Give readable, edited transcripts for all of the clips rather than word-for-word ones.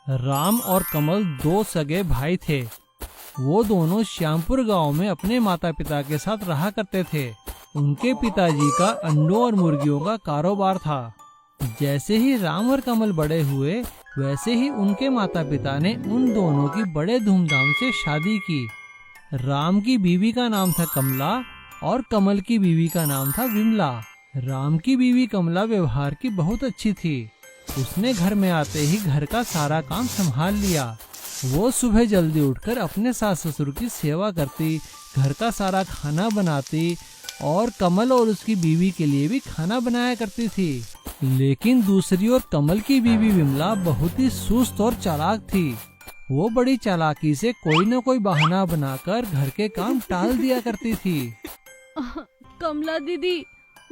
राम और कमल दो सगे भाई थे। वो दोनों श्यामपुर गांव में अपने माता पिता के साथ रहा करते थे। उनके पिताजी का अंडों और मुर्गियों का कारोबार था। जैसे ही राम और कमल बड़े हुए, वैसे ही उनके माता पिता ने उन दोनों की बड़े धूमधाम से शादी की। राम की बीवी का नाम था कमला और कमल की बीवी का नाम था विमला। राम की बीवी कमला व्यवहार की बहुत अच्छी थी। उसने घर में आते ही घर का सारा काम संभाल लिया। वो सुबह जल्दी उठकर अपने सास ससुर की सेवा करती, घर का सारा खाना बनाती और कमल और उसकी बीवी के लिए भी खाना बनाया करती थी। लेकिन दूसरी ओर कमल की बीवी विमला बहुत ही सुस्त और चालाक थी। वो बड़ी चालाकी से कोई न कोई बहाना बनाकर घर के काम टाल दिया करती थी। कमला दीदी,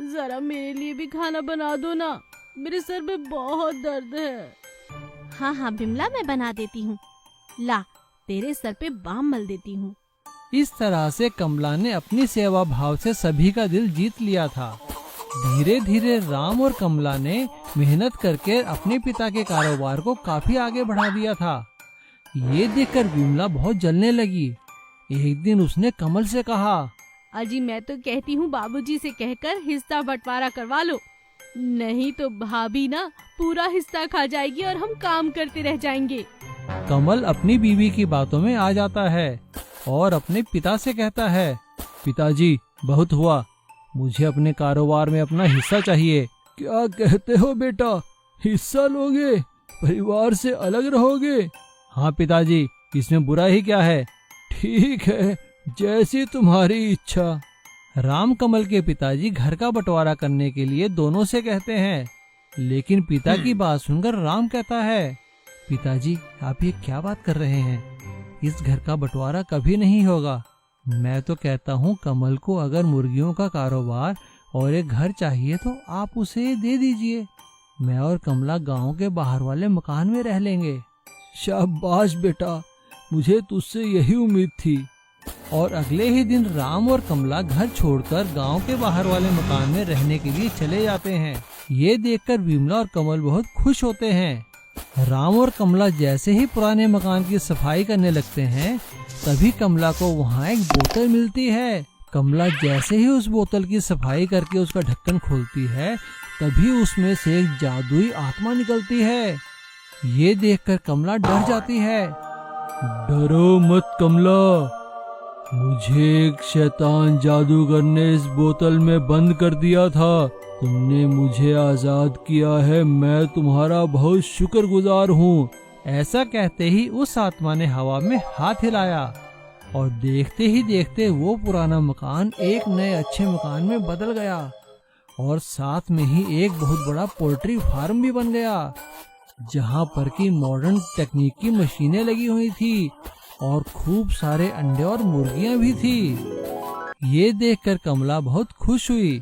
जरा मेरे लिए भी खाना बना दो ना, मेरे सर में बहुत दर्द है। हाँ हाँ विमला, मैं बना देती हूँ। ला, तेरे सर पे बाम मल देती हूँ। इस तरह से कमला ने अपनी सेवा भाव से सभी का दिल जीत लिया था। धीरे धीरे राम और कमला ने मेहनत करके अपने पिता के कारोबार को काफी आगे बढ़ा दिया था। ये देखकर विमला बहुत जलने लगी। एक दिन उसने कमल से कहा, अजी मैं तो कहती हूँ बाबूजी से कहकर हिस्सा बंटवारा करवा लो, नहीं तो भाभी ना पूरा हिस्सा खा जाएगी और हम काम करते रह जाएंगे। कमल अपनी बीवी की बातों में आ जाता है और अपने पिता से कहता है, पिताजी बहुत हुआ, मुझे अपने कारोबार में अपना हिस्सा चाहिए। क्या कहते हो बेटा, हिस्सा लोगे? परिवार से अलग रहोगे? हाँ पिताजी, इसमें बुरा ही क्या है? ठीक है, जैसी तुम्हारी इच्छा। राम कमल के पिताजी घर का बंटवारा करने के लिए दोनों से कहते हैं, लेकिन पिता की बात सुनकर राम कहता है, पिताजी आप ये क्या बात कर रहे हैं? इस घर का बंटवारा कभी नहीं होगा। मैं तो कहता हूँ कमल को अगर मुर्गियों का कारोबार और एक घर चाहिए तो आप उसे दे दीजिए। मैं और कमला गांव के बाहर वाले मकान में रह लेंगे। शाबाश बेटा, मुझे तुझसे यही उम्मीद थी। और अगले ही दिन राम और कमला घर छोड़कर गांव के बाहर वाले मकान में रहने के लिए चले जाते हैं। ये देखकर विमला और कमल बहुत खुश होते हैं। राम और कमला जैसे ही पुराने मकान की सफाई करने लगते हैं, तभी कमला को वहाँ एक बोतल मिलती है। कमला जैसे ही उस बोतल की सफाई करके उसका ढक्कन खोलती है, तभी उसमें से एक जादुई आत्मा निकलती है। ये देखकर कमला डर जाती है। डरो मत कमला, मुझे एक शैतान जादूगर ने इस बोतल में बंद कर दिया था। तुमने मुझे आजाद किया है, मैं तुम्हारा बहुत शुक्रगुजार हूँ। ऐसा कहते ही उस आत्मा ने हवा में हाथ हिलाया और देखते ही देखते वो पुराना मकान एक नए अच्छे मकान में बदल गया और साथ में ही एक बहुत बड़ा पोल्ट्री फार्म भी बन गया, जहाँ पर की मॉडर्न तकनीक की मशीनें लगी हुई थी और खूब सारे अंडे और मुर्गियां भी थी। ये देखकर कमला बहुत खुश हुई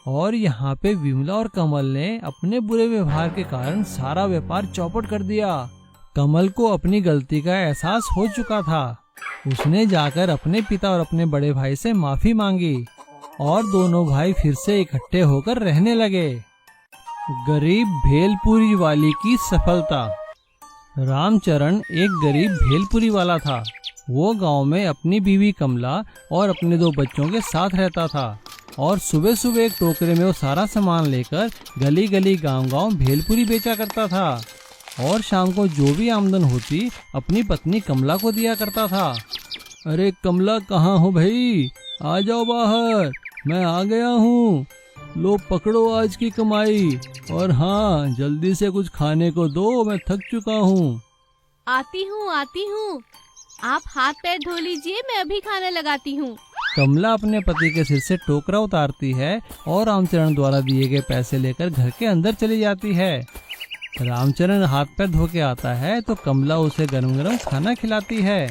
और यहाँ पे विमला और कमल ने अपने बुरे व्यवहार के कारण सारा व्यापार चौपट कर दिया। कमल को अपनी गलती का एहसास हो चुका था। उसने जाकर अपने पिता और अपने बड़े भाई से माफी मांगी और दोनों भाई फिर से इकट्ठे होकर रहने लगे। गरीब भेलपुरी वाली की सफलता। रामचरण एक गरीब भेलपुरी वाला था। वो गांव में अपनी बीवी कमला और अपने दो बच्चों के साथ रहता था और सुबह सुबह एक टोकरे में वो सारा सामान लेकर गली गली गांव गांव भेलपुरी बेचा करता था और शाम को जो भी आमदन होती अपनी पत्नी कमला को दिया करता था। अरे कमला कहाँ हो भाई, आ जाओ बाहर, मैं आ गया हूँ। लो पकड़ो आज की कमाई, और हाँ जल्दी से कुछ खाने को दो, मैं थक चुका हूँ। आती हूँ, आप हाथ पैर धो लीजिए, मैं अभी खाना लगाती हूँ। कमला अपने पति के सिर से टोकरा उतारती है और रामचरण द्वारा दिए गए पैसे लेकर घर के अंदर चली जाती है। रामचरण हाथ पैर धो के आता है तो कमला उसे गरम गरम खाना खिलाती है।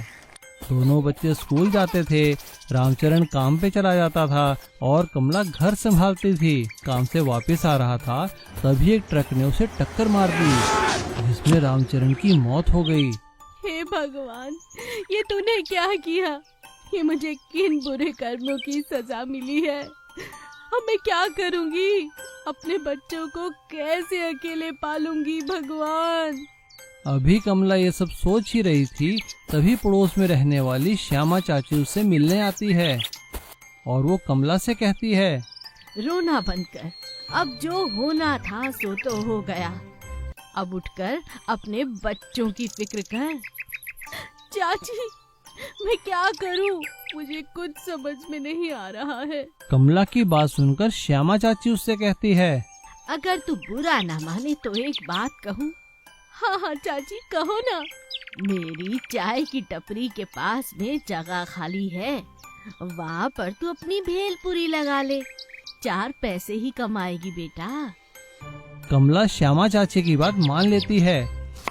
दोनों बच्चे स्कूल जाते थे। रामचरण काम पे चला जाता था और कमला घर संभालती थी। काम से वापस आ रहा था तभी एक ट्रक ने उसे टक्कर मार दी, जिसमें रामचरण की मौत हो गई। हे भगवान, ये तूने क्या किया? ये मुझे किन बुरे कर्मों की सजा मिली है? अब मैं क्या करूंगी? अपने बच्चों को कैसे अकेले पालूंगी भगवान? अभी कमला ये सब सोच ही रही थी, तभी पड़ोस में रहने वाली श्यामा चाची उससे मिलने आती है और वो कमला से कहती है, रोना बंद कर, अब जो होना था सो तो हो गया। अब उठकर अपने बच्चों की फिक्र कर। चाची, मैं क्या करूं? मुझे कुछ समझ में नहीं आ रहा है। कमला की बात सुनकर श्यामा चाची उससे कहती है, अगर तू बुरा ना माने तो एक बात कहूँ। हाँ हाँ चाची, कहो ना। मेरी चाय की टपरी के पास में जगह खाली है, वहाँ पर तू अपनी भेलपुरी लगा ले, 4 पैसे ही कमाएगी बेटा। कमला श्यामा चाची की बात मान लेती है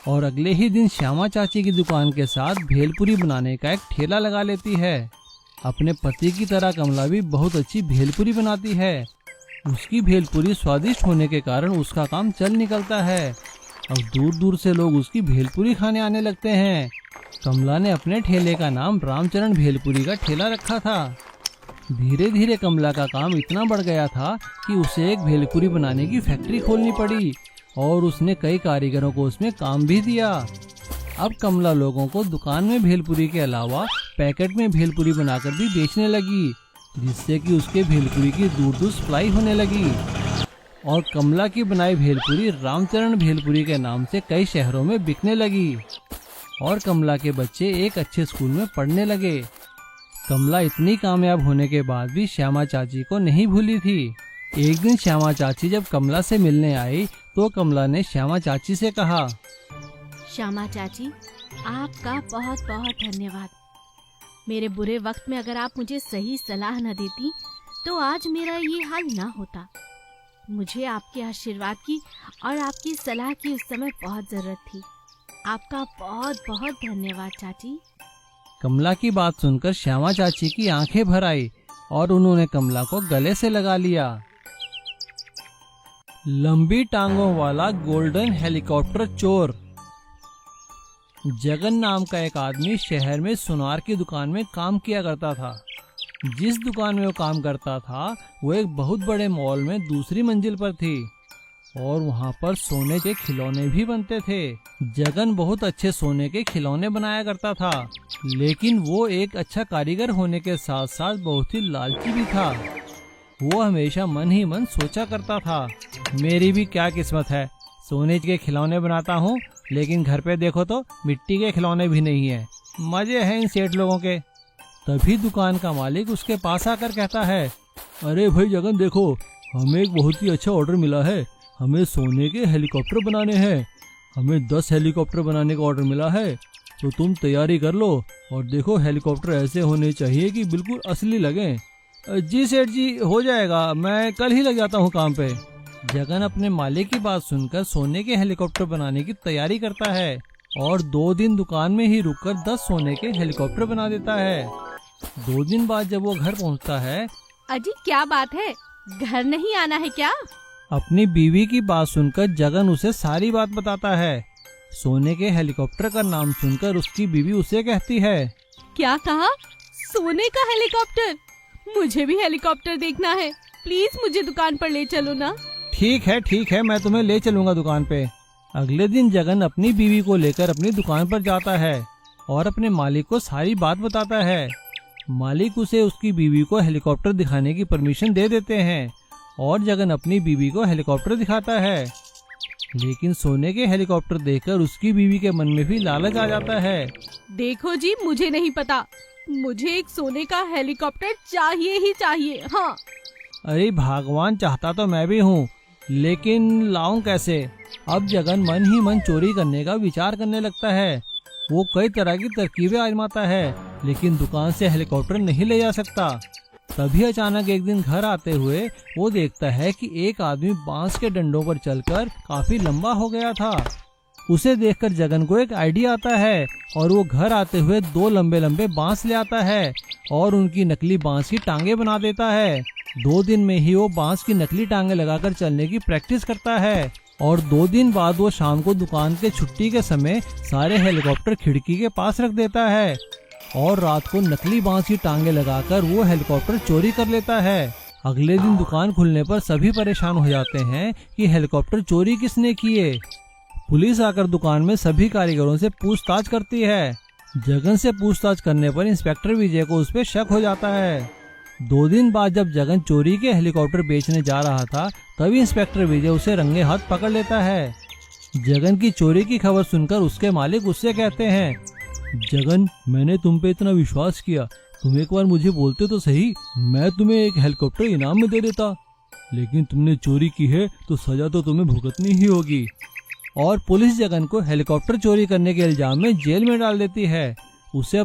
और अगले ही दिन श्यामा चाची की दुकान के साथ भेलपुरी बनाने का एक ठेला लगा लेती है। अपने पति की तरह कमला भी बहुत अच्छी भेलपुरी बनाती है। उसकी भेलपुरी स्वादिष्ट होने के कारण उसका काम चल निकलता है और दूर दूर से लोग उसकी भेलपुरी खाने आने लगते हैं। कमला ने अपने ठेले का नाम रामचरण भेलपुरी का ठेला रखा था। धीरे धीरे कमला का काम इतना बढ़ गया था कि उसे एक भेलपुरी बनाने की फैक्ट्री खोलनी पड़ी और उसने कई कारीगरों को उसमें काम भी दिया। अब कमला लोगों को दुकान में भेलपुरी के अलावा पैकेट में भेलपुरी बनाकर भी बेचने लगी, जिससे कि उसके भेलपुरी की दूर दूर सप्लाई होने लगी और कमला की बनाई भेलपुरी रामचरण भेलपुरी के नाम से कई शहरों में बिकने लगी और कमला के बच्चे एक अच्छे स्कूल में पढ़ने लगे। कमला इतनी कामयाब होने के बाद भी श्यामा चाची को नहीं भूली थी। एक दिन श्यामा चाची जब कमला से मिलने आई तो कमला ने श्यामा चाची से कहा, श्यामा चाची, आपका बहुत बहुत धन्यवाद। मेरे बुरे वक्त में अगर आप मुझे सही सलाह न देती तो आज मेरा ये हाल ना होता। मुझे आपके आशीर्वाद की और आपकी सलाह की उस समय बहुत जरूरत थी। आपका बहुत बहुत धन्यवाद चाची। कमला की बात सुनकर श्यामा चाची की आंखें भर आई और उन्होंने कमला को गले से लगा लिया। लंबी टांगों वाला गोल्डन हेलीकॉप्टर चोर। जगन नाम का एक आदमी शहर में सुनार की दुकान में काम किया करता था। जिस दुकान में वो काम करता था वो एक बहुत बड़े मॉल में दूसरी मंजिल पर थी और वहाँ पर सोने के खिलौने भी बनते थे। जगन बहुत अच्छे सोने के खिलौने बनाया करता था, लेकिन वो एक अच्छा कारीगर होने के साथ साथ बहुत ही लालची भी था। वो हमेशा मन ही मन सोचा करता था, मेरी भी क्या किस्मत है, सोने के खिलौने बनाता हूँ लेकिन घर पे देखो तो मिट्टी के खिलौने भी नहीं है। मजे हैं इन सेठ लोगों के। तभी दुकान का मालिक उसके पास आकर कहता है, अरे भाई जगन, देखो हमें एक बहुत ही अच्छा ऑर्डर मिला है। हमें सोने के हेलीकॉप्टर बनाने हैं। हमें 10 हेलीकॉप्टर बनाने का ऑर्डर मिला है, तो तुम तैयारी कर लो और देखो हेलीकॉप्टर ऐसे होने चाहिए कि बिल्कुल असली लगें। जी सेठ जी, हो जाएगा, मैं कल ही लग जाता हूँ काम पे। जगन अपने मालिक की बात सुनकर सोने के हेलीकॉप्टर बनाने की तैयारी करता है और 2 दिन दुकान में ही रुककर 10 सोने के हेलीकॉप्टर बना देता है। 2 दिन बाद जब वो घर पहुंचता है, अजी क्या बात है, घर नहीं आना है क्या? अपनी बीवी की बात सुनकर जगन उसे सारी बात बताता है। सोने के हेलीकॉप्टर का नाम सुनकर उसकी बीवी उसे कहती है, क्या कहा? सोने का हेलीकॉप्टर? मुझे भी हेलीकॉप्टर देखना है, प्लीज मुझे दुकान पर ले चलो ना। ठीक है, मैं तुम्हें ले चलूंगा दुकान पे। अगले दिन जगन अपनी बीवी को लेकर अपनी दुकान पर जाता है और अपने मालिक को सारी बात बताता है। मालिक उसे उसकी बीवी को हेलीकॉप्टर दिखाने की परमिशन दे देते हैं और जगन अपनी बीवी को हेलीकॉप्टर दिखाता है। लेकिन सोने के हेलीकॉप्टर देखकर उसकी बीवी के मन में भी लालच आ जाता है। देखो जी, मुझे नहीं पता, मुझे एक सोने का हेलीकॉप्टर चाहिए ही चाहिए। हाँ। अरे भगवान, चाहता तो मैं भी हूँ, लेकिन लाऊं कैसे? अब जगन मन ही मन चोरी करने का विचार करने लगता है। वो कई तरह की तरकीबें आजमाता है, लेकिन दुकान से हेलीकॉप्टर नहीं ले जा सकता। तभी अचानक एक दिन घर आते हुए वो देखता है कि एक आदमी बांस के डंडों पर चलकर काफी लंबा हो गया था। उसे देखकर जगन को एक आइडिया आता है और वो घर आते हुए 2 लंबे लंबे बांस ले आता है और उनकी नकली बांस की टांगे बना देता है। 2 दिन में ही वो बांस की नकली टांगे लगाकर चलने की प्रैक्टिस करता है और 2 दिन बाद वो शाम को दुकान के छुट्टी के समय सारे हेलीकॉप्टर खिड़की के पास रख देता है और रात को नकली बांस की टांगे लगाकर वो हेलीकॉप्टर चोरी कर लेता है। अगले दिन दुकान खुलने पर सभी परेशान हो जाते हैं कि हेलीकॉप्टर चोरी किसने किए। पुलिस आकर दुकान में सभी कारीगरों से पूछताछ करती है। जगन से पूछताछ करने पर इंस्पेक्टर विजय को उस पर शक हो जाता है। 2 दिन बाद जब जगन चोरी के हेलीकॉप्टर बेचने जा रहा था, तभी इंस्पेक्टर विजय उसे रंगे हाथ पकड़ लेता है। जगन की चोरी की खबर सुनकर उसके मालिक उससे कहते हैं, जगन, मैंने तुम पे इतना विश्वास किया, तुम एक बार मुझे बोलते तो सही, मैं तुम्हें एक हेलीकॉप्टर इनाम में दे देता। लेकिन तुमने चोरी की है तो सजा तो तुम्हें भुगतनी ही होगी। और पुलिस जगन को हेलीकॉप्टर चोरी करने के इल्जाम में जेल में डाल देती है। उसे